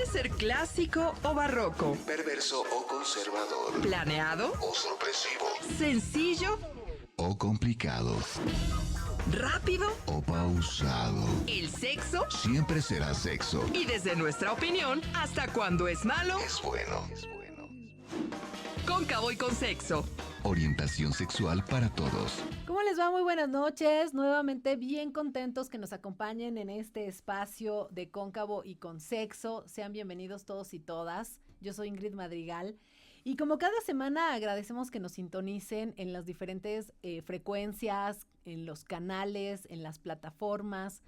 ser clásico o barroco, perverso o conservador, planeado o sorpresivo, sencillo o complicado, rápido. o pausado. El sexo, Siempre será sexo. y desde nuestra opinión, hasta cuando es malo, Es bueno. Cóncavo y con sexo. Orientación sexual para todos. ¿Cómo les va? Muy buenas noches. Nuevamente bien contentos que nos acompañen en este espacio de Cóncavo y con sexo. Sean bienvenidos todos y todas. Yo soy Ingrid Madrigal. Y como cada semana agradecemos que nos sintonicen en las diferentes frecuencias, en los canales, en las plataformas,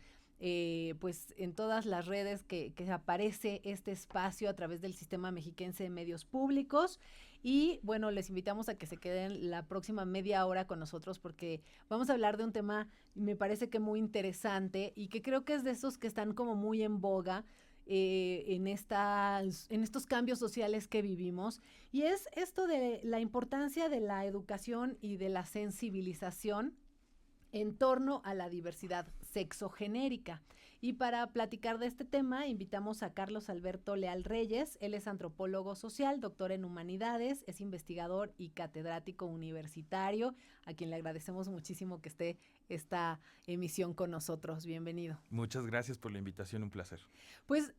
pues en todas las redes que aparece este espacio a través del Sistema Mexiquense de Medios Públicos. Y bueno, les invitamos a que se queden la próxima media hora con nosotros porque vamos a hablar de un tema, me parece que muy interesante y que creo que es de esos que están como muy en boga en estos cambios sociales que vivimos, y es esto de la importancia de la educación y de la sensibilización en torno a la diversidad sexogenérica. Y para platicar de este tema, invitamos a Carlos Alberto Leal Reyes. Él es antropólogo social, doctor en humanidades, es investigador y catedrático universitario, a quien le agradecemos muchísimo que esté esta emisión con nosotros. Bienvenido. Muchas gracias por la invitación, un placer. Pues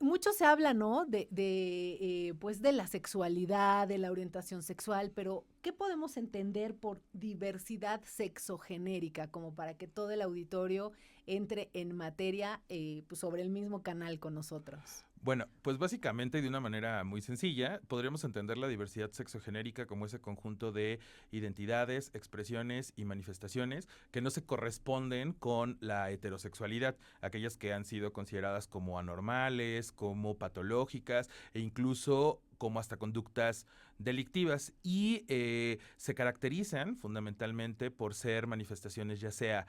mucho se habla, ¿no? Pues de la sexualidad, de la orientación sexual, pero ¿qué podemos entender por diversidad sexogenérica? Como para que todo el auditorio entre en materia pues sobre el mismo canal con nosotros. Bueno, pues básicamente y de una manera muy sencilla, podríamos entender la diversidad sexogenérica como ese conjunto de identidades, expresiones y manifestaciones que no se corresponden con la heterosexualidad, aquellas que han sido consideradas como anormales, como patológicas e incluso como hasta conductas delictivas, y se caracterizan fundamentalmente por ser manifestaciones ya sea,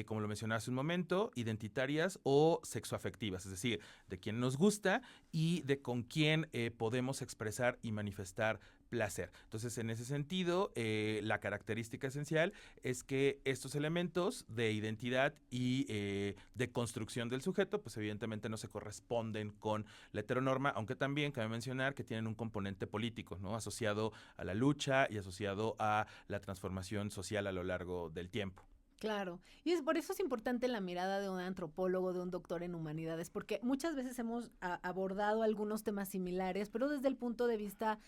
como lo mencionaba hace un momento, identitarias o sexoafectivas, es decir, de quién nos gusta y de con quién podemos expresar y manifestar placer. Entonces, en ese sentido, la característica esencial es que estos elementos de identidad y de construcción del sujeto, pues evidentemente no se corresponden con la heteronorma, aunque también cabe mencionar que tienen un componente político, ¿no? Asociado a la lucha y asociado a la transformación social a lo largo del tiempo. Claro, y por eso es importante la mirada de un antropólogo, de un doctor en humanidades, porque muchas veces hemos abordado algunos temas similares, pero desde el punto de vista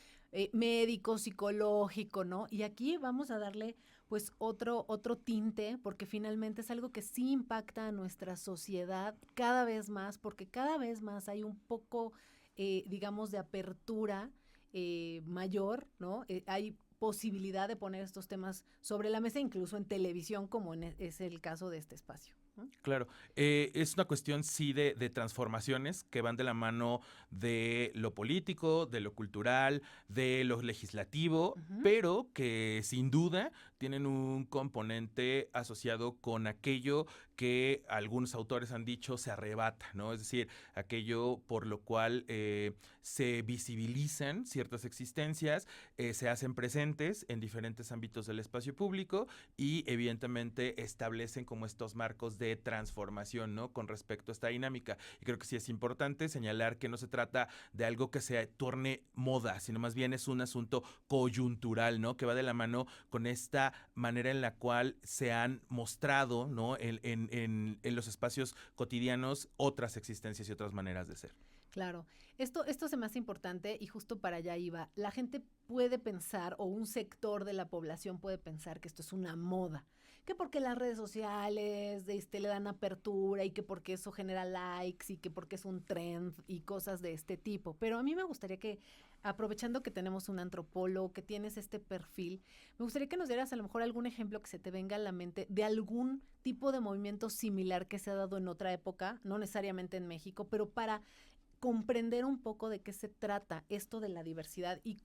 médico, psicológico, ¿no? Y aquí vamos a darle pues otro tinte, porque finalmente es algo que sí impacta a nuestra sociedad cada vez más, porque cada vez más hay un poco, digamos, de apertura mayor, ¿no? Hay posibilidad de poner estos temas sobre la mesa, incluso en televisión, como es el caso de este espacio, ¿no? Claro, es una cuestión sí de transformaciones que van de la mano de lo político, de lo cultural, de lo legislativo, pero que sin duda tienen un componente asociado con aquello que algunos autores han dicho se arrebata, ¿no? Es decir, aquello por lo cual se visibilizan ciertas existencias, se hacen presentes en diferentes ámbitos del espacio público y evidentemente establecen como estos marcos de transformación, ¿no? Con respecto a esta dinámica. Y creo que sí es importante señalar que no se trata de algo que se torne moda, sino más bien es un asunto coyuntural, ¿no? Que va de la mano con esta manera en la cual se han mostrado, ¿no? En los espacios cotidianos otras existencias y otras maneras de ser. Claro, esto se me hace importante y justo para allá iba. La gente puede pensar, o un sector de la población puede pensar que esto es una moda, que porque las redes sociales le dan apertura y que porque eso genera likes y que porque es un trend y cosas de este tipo. Pero a mí me gustaría que, aprovechando que tenemos un antropólogo, que tienes este perfil, me gustaría que nos dieras a lo mejor algún ejemplo que se te venga a la mente de algún tipo de movimiento similar que se ha dado en otra época, no necesariamente en México, pero para comprender un poco de qué se trata esto de la diversidad y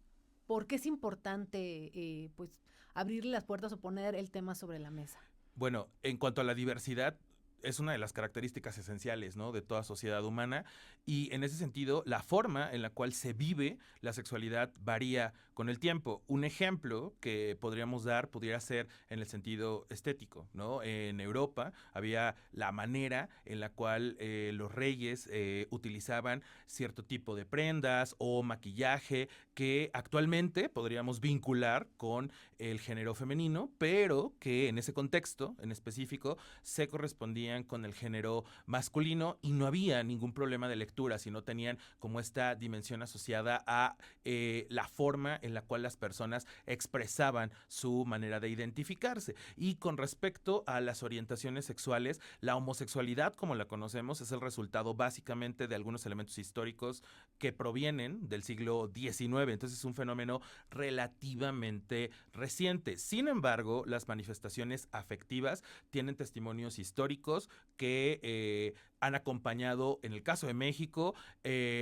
por qué es importante pues abrirle las puertas o poner el tema sobre la mesa. Bueno, en cuanto a la diversidad, es una de las características esenciales, ¿no?, de toda sociedad humana, y en ese sentido la forma en la cual se vive la sexualidad varía con el tiempo. Un ejemplo que podríamos dar pudiera ser en el sentido estético, ¿no? En Europa había la manera en la cual los reyes utilizaban cierto tipo de prendas o maquillaje que actualmente podríamos vincular con el género femenino, pero que en ese contexto en específico se correspondían con el género masculino y no había ningún problema de lectura, sino tenían como esta dimensión asociada a la forma en la cual las personas expresaban su manera de identificarse. Y con respecto a las orientaciones sexuales, la homosexualidad, como la conocemos, es el resultado básicamente de algunos elementos históricos que provienen del siglo XIX. Entonces es un fenómeno relativamente reciente. Sin embargo, las manifestaciones afectivas tienen testimonios históricos que han acompañado, en el caso de México,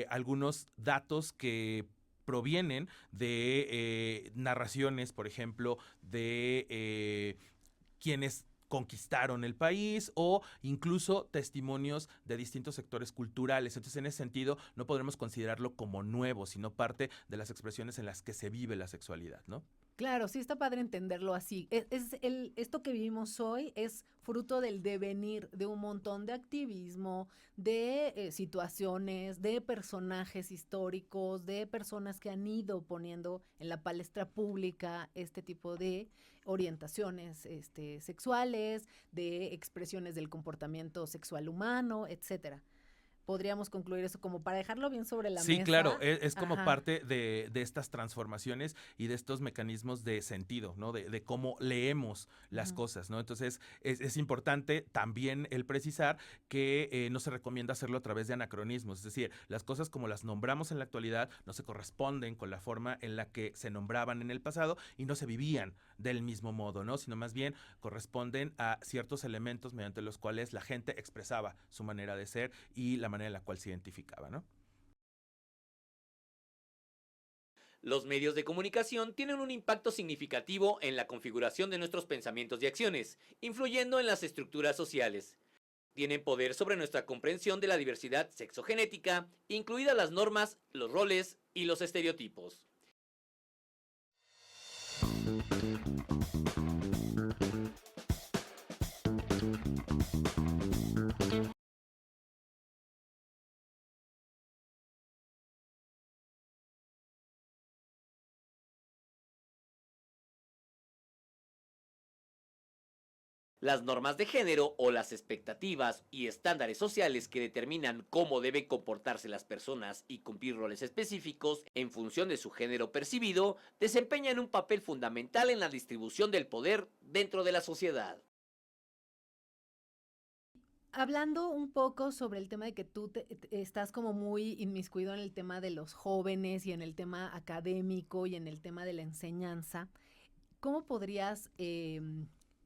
algunos datos que provienen de narraciones, por ejemplo, de quienes conquistaron el país o incluso testimonios de distintos sectores culturales. Entonces, en ese sentido, no podremos considerarlo como nuevo, sino parte de las expresiones en las que se vive la sexualidad, ¿no? Claro, sí está padre entenderlo así. Esto que vivimos hoy es fruto del devenir de un montón de activismo, de situaciones, de personajes históricos, de personas que han ido poniendo en la palestra pública este tipo de orientaciones sexuales, de expresiones del comportamiento sexual humano, etcétera. Podríamos concluir eso como para dejarlo bien sobre la mesa. Sí, claro, es como Ajá. parte de estas transformaciones y de estos mecanismos de sentido, ¿no? De cómo leemos las cosas, ¿no? Entonces, es importante también el precisar que no se recomienda hacerlo a través de anacronismos, es decir, las cosas como las nombramos en la actualidad no se corresponden con la forma en la que se nombraban en el pasado y no se vivían del mismo modo, ¿no? Sino más bien corresponden a ciertos elementos mediante los cuales la gente expresaba su manera de ser y la manera en la cual se identificaba, ¿no? Los medios de comunicación tienen un impacto significativo en la configuración de nuestros pensamientos y acciones, influyendo en las estructuras sociales. Tienen poder sobre nuestra comprensión de la diversidad sexogenética, incluidas las normas, los roles y los estereotipos. Las normas de género o las expectativas y estándares sociales que determinan cómo deben comportarse las personas y cumplir roles específicos en función de su género percibido desempeñan un papel fundamental en la distribución del poder dentro de la sociedad. Hablando un poco sobre el tema de que tú estás como muy inmiscuido en el tema de los jóvenes y en el tema académico y en el tema de la enseñanza, ¿cómo podrías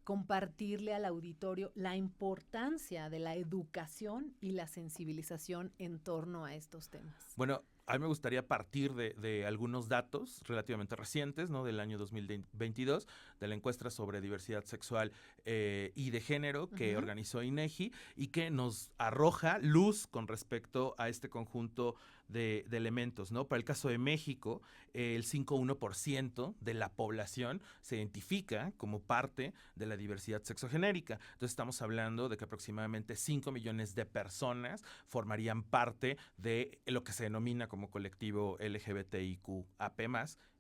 compartirle al auditorio la importancia de la educación y la sensibilización en torno a estos temas? Bueno, a mí me gustaría partir de algunos datos relativamente recientes, ¿no? Del año 2022, de la encuesta sobre diversidad sexual y de género que organizó INEGI y que nos arroja luz con respecto a este conjunto de elementos, ¿no? Para el caso de México, el 5,1% de la población se identifica como parte de la diversidad sexogenérica. Entonces estamos hablando de que aproximadamente 5 millones de personas formarían parte de lo que se denomina como colectivo LGBTIQ-AP+,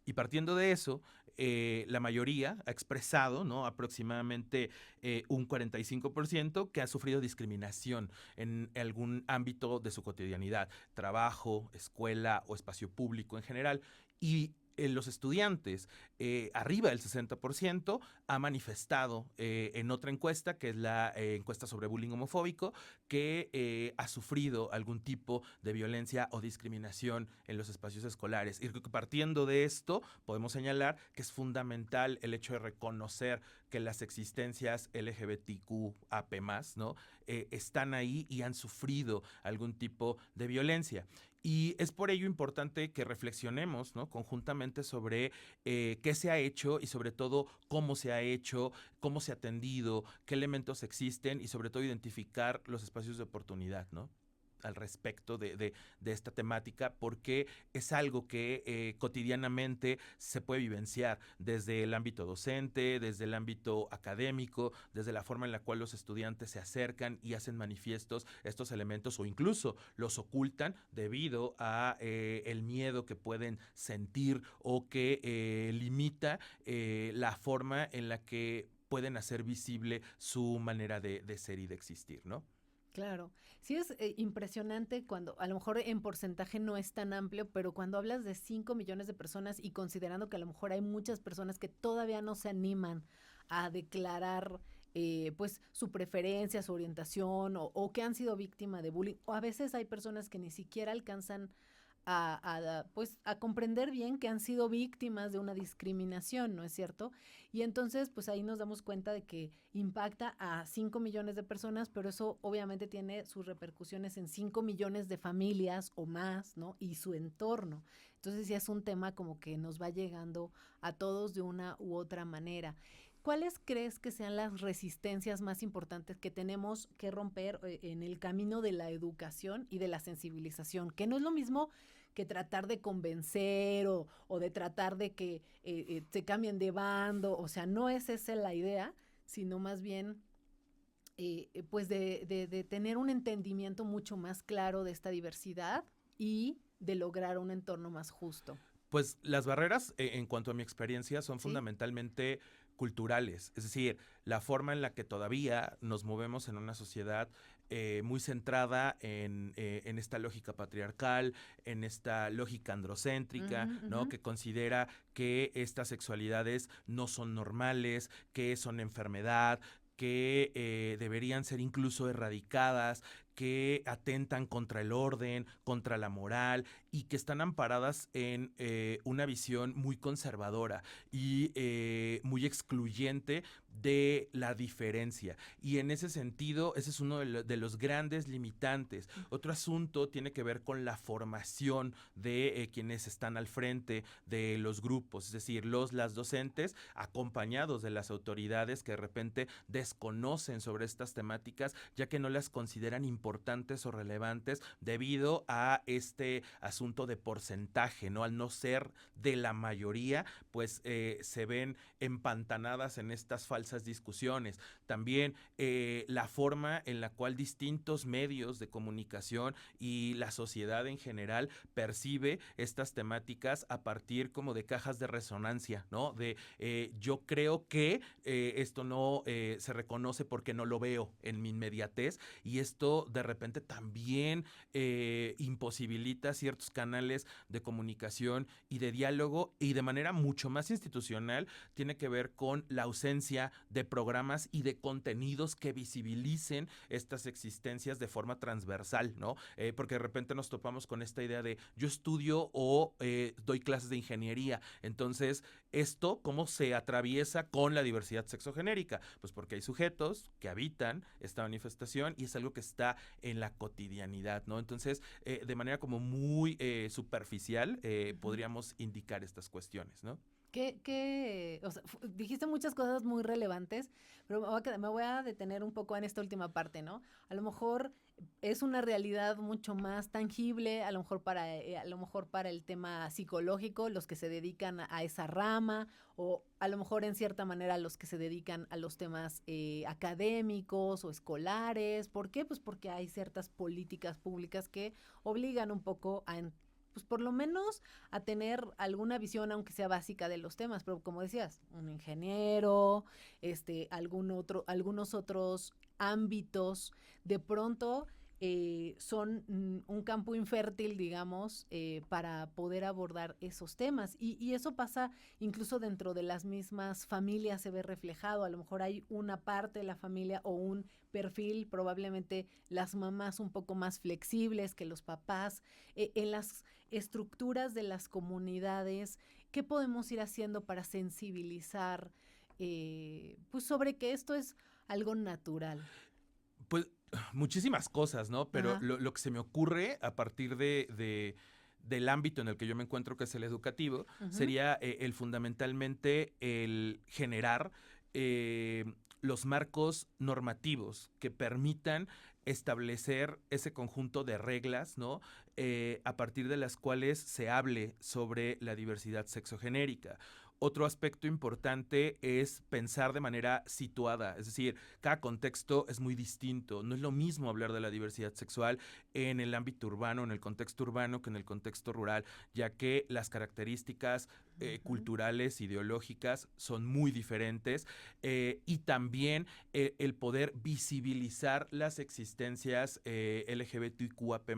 y partiendo de eso, la mayoría ha expresado, ¿no? Aproximadamente un 45% que ha sufrido discriminación en algún ámbito de su cotidianidad, trabajo, escuela o espacio público en general. Y los estudiantes, arriba del 60%, ha manifestado en otra encuesta, que es la encuesta sobre bullying homofóbico, que ha sufrido algún tipo de violencia o discriminación en los espacios escolares. Y creo que partiendo de esto, podemos señalar que es fundamental el hecho de reconocer que las existencias LGBTQAP+, ¿no? Están ahí y han sufrido algún tipo de violencia. Y es por ello importante que reflexionemos, ¿no?, conjuntamente sobre qué se ha hecho y sobre todo cómo se ha hecho, cómo se ha atendido, qué elementos existen y sobre todo identificar los espacios de oportunidad, ¿no?, al respecto de esta temática, porque es algo que cotidianamente se puede vivenciar desde el ámbito docente, desde el ámbito académico, desde la forma en la cual los estudiantes se acercan y hacen manifiestos estos elementos o incluso los ocultan debido a el miedo que pueden sentir o que limita la forma en la que pueden hacer visible su manera de ser y de existir, ¿no? Claro, sí es impresionante cuando a lo mejor en porcentaje no es tan amplio, pero cuando hablas de 5 millones de personas y considerando que a lo mejor hay muchas personas que todavía no se animan a declarar pues su preferencia, su orientación o que han sido víctimas de bullying, o a veces hay personas que ni siquiera alcanzan pues, a comprender bien que han sido víctimas de una discriminación, ¿no es cierto? Y entonces, pues ahí nos damos cuenta de que impacta a 5 millones de personas, pero eso obviamente tiene sus repercusiones en 5 millones de familias o más, ¿no? Y su entorno. Entonces ya es un tema como que nos va llegando a todos de una u otra manera. ¿Cuáles crees que sean las resistencias más importantes que tenemos que romper en el camino de la educación y de la sensibilización? Que no es lo mismo que tratar de convencer o de tratar de que se cambien de bando, o sea, no es esa la idea, sino más bien pues de tener un entendimiento mucho más claro de esta diversidad y de lograr un entorno más justo. Pues las barreras, en cuanto a mi experiencia, son fundamentalmente culturales, es decir, la forma en la que todavía nos movemos en una sociedad muy centrada en esta lógica patriarcal, en esta lógica androcéntrica, ¿no?, que considera que estas sexualidades no son normales, que son enfermedad, que deberían ser incluso erradicadas, que atentan contra el orden, contra la moral y que están amparadas en una visión muy conservadora y muy excluyente de la diferencia. Y en ese sentido, ese es uno de los grandes limitantes. Otro asunto tiene que ver con la formación de quienes están al frente de los grupos, es decir, las docentes acompañados de las autoridades que de repente desconocen sobre estas temáticas, ya que no las consideran importantes o relevantes debido a este asunto de porcentaje, ¿no? Al no ser de la mayoría, pues se ven empantanadas en estas falsas discusiones. También la forma en la cual distintos medios de comunicación y la sociedad en general percibe estas temáticas a partir como de cajas de resonancia, ¿no? De yo creo que esto no se reconoce porque no lo veo en mi inmediatez, y esto de repente también imposibilita ciertos canales de comunicación y de diálogo, y de manera mucho más institucional tiene que ver con la ausencia de programas y de contenidos que visibilicen estas existencias de forma transversal, ¿no? Porque de repente nos topamos con esta idea de yo estudio o doy clases de ingeniería, entonces esto ¿cómo se atraviesa con la diversidad sexogenérica? Pues porque hay sujetos que habitan esta manifestación y es algo que está en la cotidianidad, ¿no? Entonces, de manera como muy superficial, podríamos indicar estas cuestiones, ¿no? O sea, dijiste muchas cosas muy relevantes, pero me voy a detener un poco en esta última parte, ¿no? A lo mejor es una realidad mucho más tangible, a lo mejor para el tema psicológico, los que se dedican a esa rama, o a lo mejor en cierta manera los que se dedican a los temas académicos o escolares. ¿Por qué? Pues porque hay ciertas políticas públicas que obligan un poco pues por lo menos a tener alguna visión, aunque sea básica, de los temas. Pero como decías, un ingeniero, algunos otros ámbitos, de pronto son un campo infértil, digamos, para poder abordar esos temas. Y eso pasa incluso dentro de las mismas familias, se ve reflejado. A lo mejor hay una parte de la familia o un perfil, probablemente las mamás un poco más flexibles que los papás. En las estructuras de las comunidades, ¿qué podemos ir haciendo para sensibilizar pues sobre que esto es algo natural? Pues muchísimas cosas, ¿no? Pero Ajá. lo que se me ocurre a partir del ámbito en el que yo me encuentro, que es el educativo, Ujú. sería el fundamentalmente el generar los marcos normativos que permitan establecer ese conjunto de reglas, ¿no? A partir de las cuales se hable sobre la diversidad sexogenérica. Otro aspecto importante es pensar de manera situada, es decir, cada contexto es muy distinto. No es lo mismo hablar de la diversidad sexual en el ámbito urbano, en el contexto urbano, que en el contexto rural, ya que las características culturales, ideológicas son muy diferentes, y también el poder visibilizar las existencias LGBTQAP+,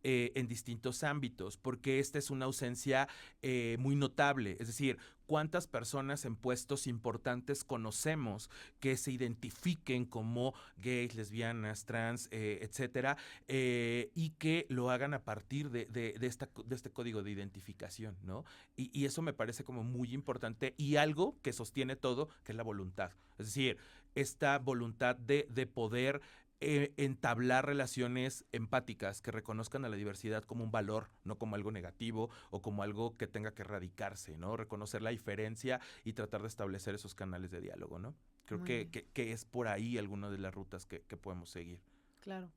en distintos ámbitos, porque esta es una ausencia muy notable, es decir, cuántas personas en puestos importantes conocemos que se identifiquen como gays, lesbianas, trans, etcétera, y que lo hagan a partir de este código de identificación, ¿no? Y eso me parece como muy importante y algo que sostiene todo, que es la voluntad. Es decir, esta voluntad de poder entablar relaciones empáticas que reconozcan a la diversidad como un valor, no como algo negativo o como algo que tenga que erradicarse, ¿no? Reconocer la diferencia y tratar de establecer esos canales de diálogo, ¿no? Creo Muy que, bien. que es por ahí alguna de las rutas que podemos seguir. Claro.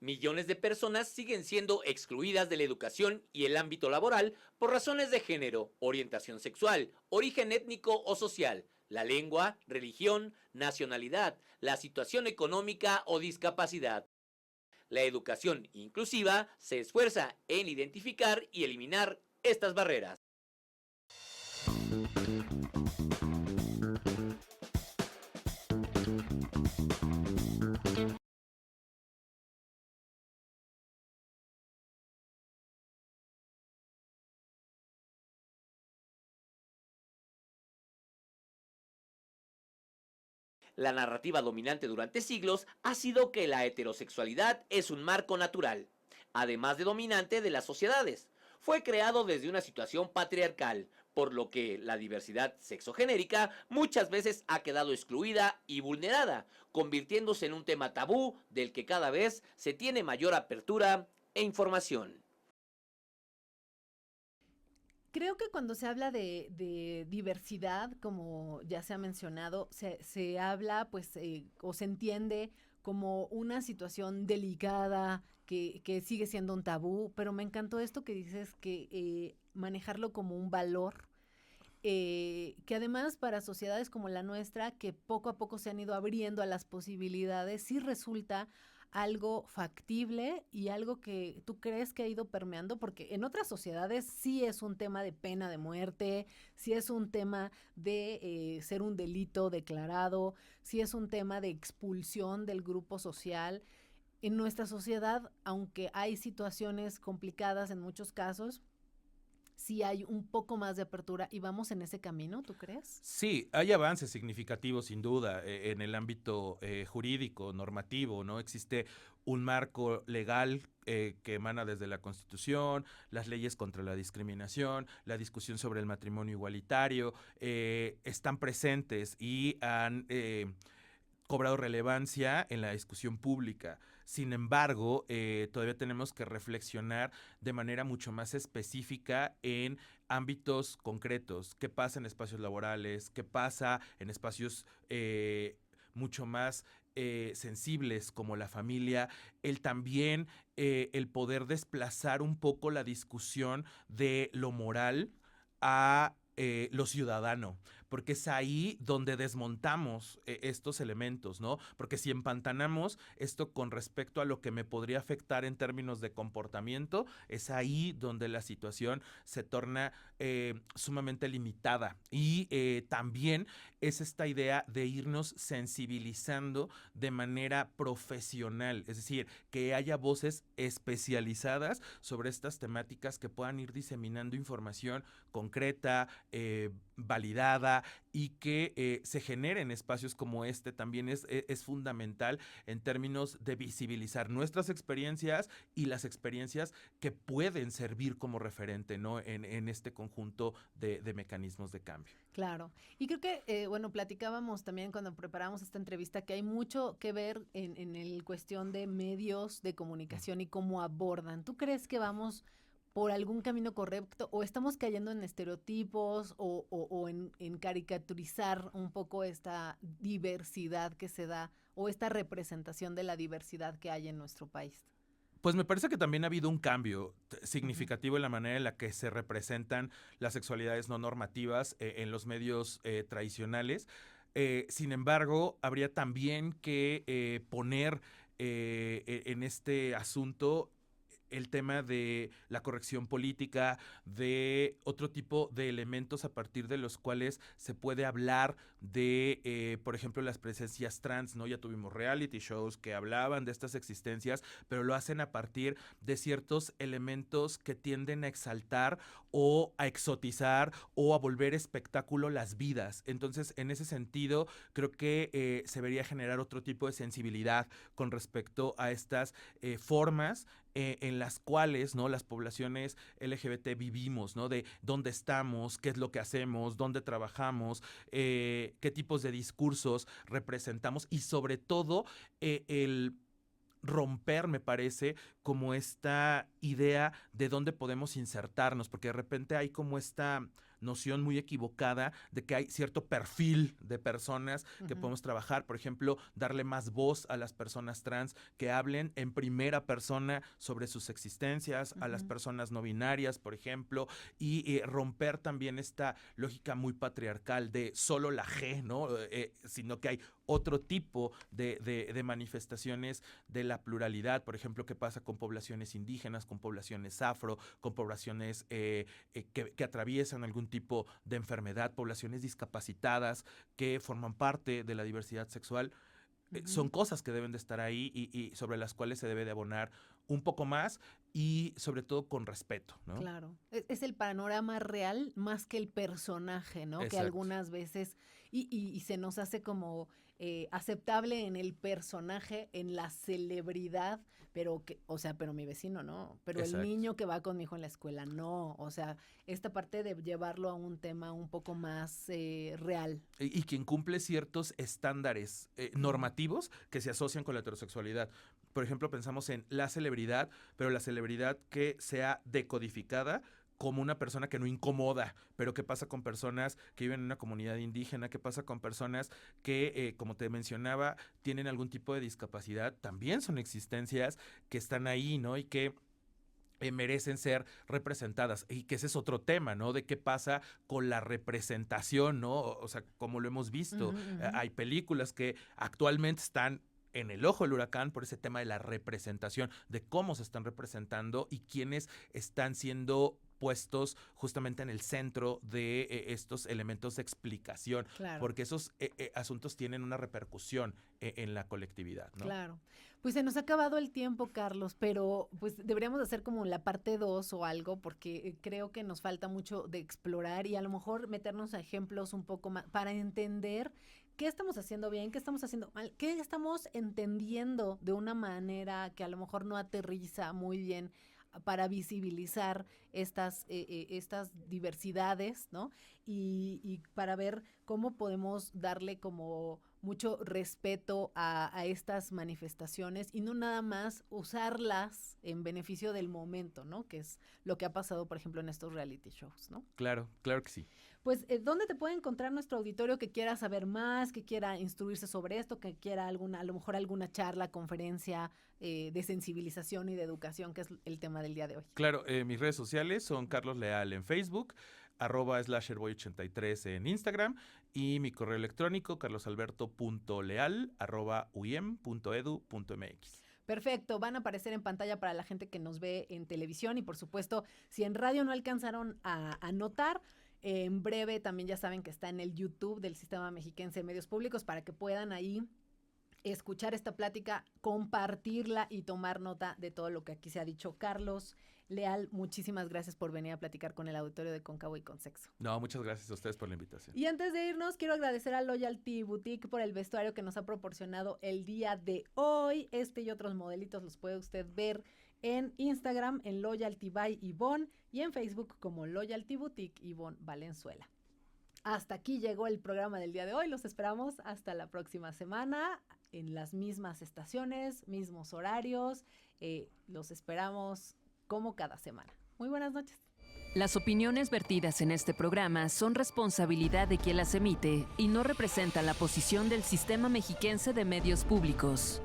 Millones de personas siguen siendo excluidas de la educación y el ámbito laboral por razones de género, orientación sexual, origen étnico o social, la lengua, religión, nacionalidad, la situación económica o discapacidad. La educación inclusiva se esfuerza en identificar y eliminar estas barreras. La narrativa dominante durante siglos ha sido que la heterosexualidad es un marco natural, además de dominante de las sociedades. Fue creado desde una situación patriarcal, por lo que la diversidad sexogenérica muchas veces ha quedado excluida y vulnerada, convirtiéndose en un tema tabú del que cada vez se tiene mayor apertura e información. Creo que cuando se habla de diversidad, como ya se ha mencionado, se habla, pues, o se entiende como una situación delicada que sigue siendo un tabú, pero me encantó esto que dices, que manejarlo como un valor, que además para sociedades como la nuestra, que poco a poco se han ido abriendo a las posibilidades, sí resulta algo factible y algo que tú crees que ha ido permeando, porque en otras sociedades sí es un tema de pena de muerte, sí es un tema de ser un delito declarado, sí es un tema de expulsión del grupo social. En nuestra sociedad, aunque hay situaciones complicadas en muchos casos, sí hay un poco más de apertura y vamos en ese camino, ¿tú crees? Sí, hay avances significativos sin duda en el ámbito jurídico, normativo, ¿no? Existe un marco legal que emana desde la Constitución, las leyes contra la discriminación, la discusión sobre el matrimonio igualitario, están presentes y han cobrado relevancia en la discusión pública. Sin embargo, todavía tenemos que reflexionar de manera mucho más específica en ámbitos concretos. ¿Qué pasa en espacios laborales? ¿Qué pasa en espacios mucho más sensibles como la familia? El poder desplazar un poco la discusión de lo moral a lo ciudadano, porque es ahí donde desmontamos estos elementos, ¿no? Porque si empantanamos esto con respecto a lo que me podría afectar en términos de comportamiento, es ahí donde la situación se torna sumamente limitada. Y también es esta idea de irnos sensibilizando de manera profesional, es decir, que haya voces especializadas sobre estas temáticas que puedan ir diseminando información concreta, validada, da y que se generen espacios como este también es fundamental en términos de visibilizar nuestras experiencias y las experiencias que pueden servir como referente, ¿no? En este conjunto de mecanismos de cambio. Claro. Y creo que, bueno, platicábamos también cuando preparamos esta entrevista que hay mucho que ver en el cuestión de medios de comunicación y cómo abordan. ¿Tú crees que vamos por algún camino correcto o estamos cayendo en estereotipos o en caricaturizar un poco esta diversidad que se da o esta representación de la diversidad que hay en nuestro país? Pues me parece que también ha habido un cambio significativo en la manera en la que se representan las sexualidades no normativas en los medios tradicionales. Sin embargo, habría también que poner en este asunto el tema de la corrección política, de otro tipo de elementos a partir de los cuales se puede hablar de, por ejemplo, las presencias trans, ¿no? Ya tuvimos reality shows que hablaban de estas existencias, pero lo hacen a partir de ciertos elementos que tienden a exaltar o a exotizar o a volver espectáculo las vidas. Entonces, en ese sentido, creo que se debería generar otro tipo de sensibilidad con respecto a estas formas en las cuales, ¿no?, las poblaciones LGBT vivimos, ¿no? De dónde estamos, qué es lo que hacemos, dónde trabajamos, qué tipos de discursos representamos y sobre todo el romper, me parece, como esta idea de dónde podemos insertarnos, porque de repente hay como esta noción muy equivocada de que hay cierto perfil de personas que podemos trabajar, por ejemplo, darle más voz a las personas trans que hablen en primera persona sobre sus existencias, a las personas no binarias, por ejemplo, y romper también esta lógica muy patriarcal de solo la G, ¿no? Sino que hay otro tipo de manifestaciones de la pluralidad, por ejemplo, qué pasa con poblaciones indígenas, con poblaciones afro, con poblaciones que atraviesan algún tipo de enfermedad, poblaciones discapacitadas que forman parte de la diversidad sexual. Son cosas que deben de estar ahí y sobre las cuales se debe de abonar un poco más y sobre todo con respeto, ¿no? Claro, es el panorama real más que el personaje, ¿no? Exacto. Que algunas veces, y se nos hace como aceptable en el personaje, en la celebridad, pero que, o sea, pero mi vecino no, pero Exacto. el niño que va con mi hijo en la escuela no, o sea, esta parte de llevarlo a un tema un poco más real. Y quien cumple ciertos estándares normativos que se asocian con la heterosexualidad. Por ejemplo, pensamos en la celebridad, pero la celebridad que sea decodificada como una persona que no incomoda, pero qué pasa con personas que viven en una comunidad indígena, qué pasa con personas que, como te mencionaba, tienen algún tipo de discapacidad, también son existencias que están ahí, ¿no? Y que merecen ser representadas y que ese es otro tema, ¿no? De qué pasa con la representación, ¿no? O sea, como lo hemos visto, hay películas que actualmente están en el ojo del huracán por ese tema de la representación, de cómo se están representando y quiénes están siendo puestos justamente en el centro de estos elementos de explicación, Claro. porque esos asuntos tienen una repercusión en la colectividad, ¿no? Claro. Pues se nos ha acabado el tiempo, Carlos, pero pues deberíamos hacer como la parte 2 o algo, porque creo que nos falta mucho de explorar y a lo mejor meternos a ejemplos un poco más para entender qué estamos haciendo bien, qué estamos haciendo mal, qué estamos entendiendo de una manera que a lo mejor no aterriza muy bien para visibilizar estas diversidades, ¿no? Y para ver cómo podemos darle como mucho respeto a estas manifestaciones y no nada más usarlas en beneficio del momento, ¿no? Que es lo que ha pasado, por ejemplo, en estos reality shows, ¿no? Claro, claro que sí. Pues, ¿dónde te puede encontrar nuestro auditorio que quiera saber más, que quiera instruirse sobre esto, que quiera a lo mejor alguna charla, conferencia de sensibilización y de educación, que es el tema del día de hoy? Claro, mis redes sociales son Carlos Leal en Facebook, @slasherboy83 en Instagram y mi correo electrónico carlosalberto.leal@uiem.edu.mx. Perfecto, van a aparecer en pantalla para la gente que nos ve en televisión y por supuesto, si en radio no alcanzaron a notar, en breve también ya saben que está en el YouTube del Sistema Mexiquense de Medios Públicos para que puedan ahí escuchar esta plática, compartirla y tomar nota de todo lo que aquí se ha dicho. Carlos Leal, muchísimas gracias por venir a platicar con el auditorio de Cóncavo y con Sexo. No, muchas gracias a ustedes por la invitación. Y antes de irnos, quiero agradecer a Loyalty Boutique por el vestuario que nos ha proporcionado el día de hoy. Este y otros modelitos los puede usted ver en Instagram, en Loyalty by Ivonne, y en Facebook como Loyalty Boutique Ivonne Valenzuela. Hasta aquí llegó el programa del día de hoy. Los esperamos hasta la próxima semana en las mismas estaciones, mismos horarios. Los esperamos como cada semana. Muy buenas noches. Las opiniones vertidas en este programa son responsabilidad de quien las emite y no representan la posición del Sistema Mexiquense de Medios Públicos.